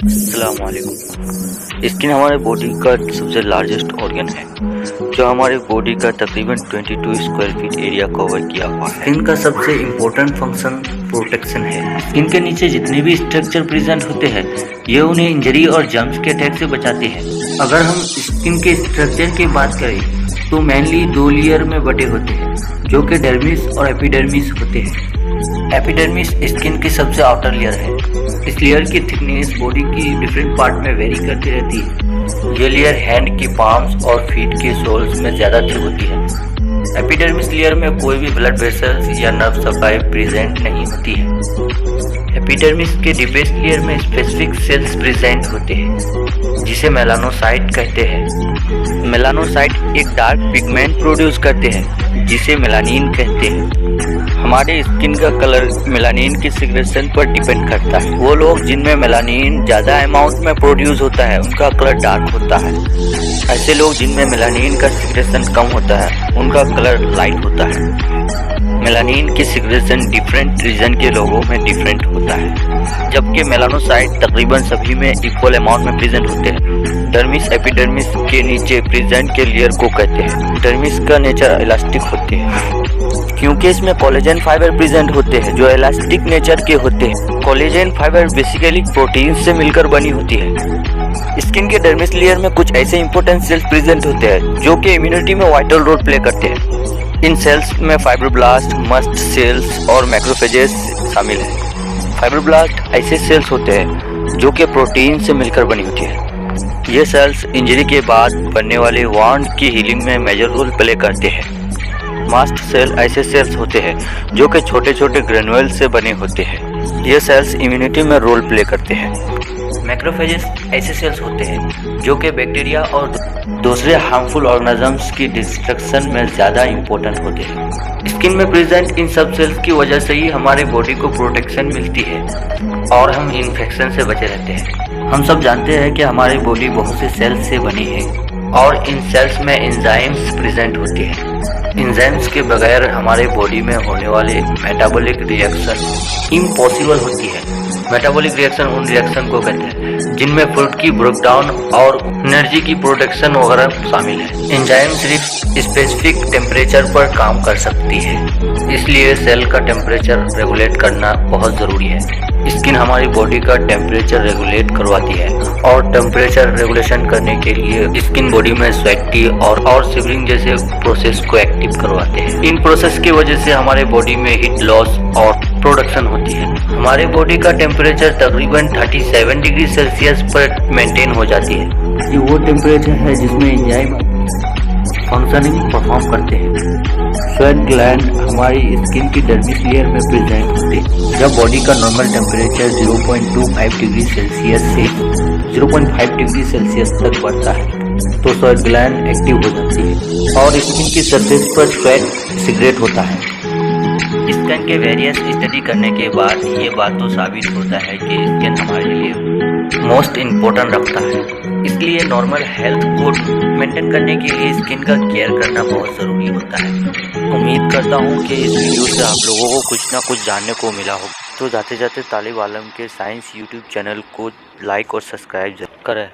अस्सलामुअलैकुम। स्किन हमारे बॉडी का सबसे लार्जेस्ट ऑर्गन है जो हमारे बॉडी का तकरीबन 22 स्क्वायर फीट एरिया कवर किया हुआ है। स्किन का सबसे इम्पोर्टेंट फंक्शन प्रोटेक्शन है। स्किन के नीचे जितने भी स्ट्रक्चर प्रेजेंट होते हैं ये उन्हें इंजरी और जर्म्स के अटैक से बचाते हैं। अगर हम स्किन के स्ट्रक्चर की बात करें तो मेनली दो लेयर में बटे होते हैं जो कि डर्मिस और एपिडर्मिस होते हैं। एपिडर्मिस स्किन की सबसे आउटर लेयर है। इस लेयर की थिकनेस बॉडी की डिफरेंट पार्ट में वेरी करती रहती है। ये लेयर हैंड की पाम्स और फीट के सोल्स में ज़्यादा थिक होती है। एपिडर्मिस लेयर में कोई भी ब्लड वेसल्स या नर्व सप्लाई प्रेजेंट नहीं होती है। एपिडर्मिस के डीपेस्ट लेयर में स्पेसिफिक सेल्स प्रेजेंट होते हैं जिसे मेलानोसाइट कहते हैं। मेलानोसाइट एक डार्क पिगमेंट प्रोड्यूस करते हैं जिसे मेलानिन कहते हैं। हमारे स्किन का कलर मेलानिन की सिक्रेशन पर डिपेंड करता है। वो लोग जिनमें मेलानिन ज़्यादा अमाउंट में प्रोड्यूस होता है उनका कलर डार्क होता है। ऐसे लोग जिनमें मेलानिन का सिक्रेशन कम होता है उनका कलर लाइट होता है। मेलानिन की सिक्रेशन डिफरेंट रीजन के लोगों में डिफरेंट होता है, जबकि मेलानोसाइट तकरीबन सभी में इक्वल अमाउंट में प्रेजेंट होते हैं। डर्मिस एपिडर्मिस के नीचे प्रेजेंट के लेयर को कहते हैं। डर्मिस का नेचर इलास्टिक होते हैं क्योंकि इसमें कोलेजन फाइबर प्रेजेंट होते हैं जो इलास्टिक नेचर के होते हैं। कोलेजन फाइबर बेसिकली प्रोटीन से मिलकर बनी होती है। स्किन के डर्मिस लेयर में कुछ ऐसे इंपॉर्टेंट सेल्स प्रेजेंट होते हैं जो कि इम्यूनिटी में वाइटल रोल प्ले करते हैं। इन सेल्स में फाइब्रोब्लास्ट, मस्ट सेल्स और मैक्रोफेजेस शामिल हैं। फाइब्रोब्लास्ट ऐसे सेल्स होते हैं जो कि प्रोटीन से मिलकर बनी होती है। ये सेल्स इंजरी के बाद बनने वाले वाउंड की हीलिंग में मेजर रोल प्ले करते हैं। मास्ट सेल ऐसे सेल्स होते हैं जो कि छोटे छोटे ग्रेनुअल से बने होते हैं। ये सेल्स इम्यूनिटी में रोल प्ले करते हैं। मैक्रोफेजेस ऐसे सेल्स होते हैं जो कि बैक्टीरिया और दूसरे हार्मफुल ऑर्गेनिजम्स की डिस्ट्रक्शन में ज़्यादा इम्पोर्टेंट होते हैं। स्किन में प्रेजेंट इन सब सेल्स की वजह से ही हमारे बॉडी को प्रोटेक्शन मिलती है और हम इन्फेक्शन से बचे रहते हैं। हम सब जानते हैं कि हमारी बॉडी बहुत से सेल्स से बनी है और इन सेल्स में एंजाइम्स प्रेजेंट होते हैं। एंजाइम्स के बगैर हमारे बॉडी में होने वाले मेटाबॉलिक रिएक्शन इम्पॉसिबल होती है। मेटाबॉलिक रिएक्शन उन रिएक्शन को कहते हैं जिनमें फूड की ब्रेकडाउन और एनर्जी की प्रोडक्शन वगैरह शामिल है। एंजाइम सिर्फ स्पेसिफिक टेम्परेचर पर काम कर सकती है, इसलिए सेल का टेम्परेचर रेगुलेट करना बहुत ज़रूरी है। स्किन हमारी बॉडी का टेम्परेचर रेगुलेट करवाती है और टेम्परेचर रेगुलेशन करने के लिए स्किन बॉडी में स्वेटी और शिवरिंग जैसे प्रोसेस को एक्टिव करवाते हैं। इन प्रोसेस की वजह से हमारे बॉडी में हीट लॉस और प्रोडक्शन होती है। हमारे बॉडी का टेम्परेचर तकरीबन 37 डिग्री सेल्सियस पर मेंटेन हो जाती है। ये वो टेम्परेचर है जिसमें एंजाइम फंक्शनिंग परफॉर्म करते हैं। स्वेट ग्लैंड हमारी स्किन की डर्मिस लेयर में प्रेजेंट होते हैं। जब बॉडी का नॉर्मल टेम्परेचर 0.25 डिग्री सेल्सियस से 0.5 डिग्री सेल्सियस तक बढ़ता है तो स्वेट ग्लैंड एक्टिव हो जाती है और स्किन की सरफेस पर स्वेट सिक्रेट होता है। स्किन के वेरियस स्टडी करने के बाद ये बात तो साबित होता है कि स्किन हमारे लिए मोस्ट इम्पोर्टेंट रखता है। इसलिए नॉर्मल हेल्थ को मेंटेन करने के लिए स्किन का केयर करना बहुत ज़रूरी होता है। उम्मीद करता हूँ कि इस वीडियो से आप लोगों को कुछ ना कुछ जानने को मिला हो। तो जाते जाते तालिब आलम के साइंस यूट्यूब चैनल को लाइक और सब्सक्राइब करें।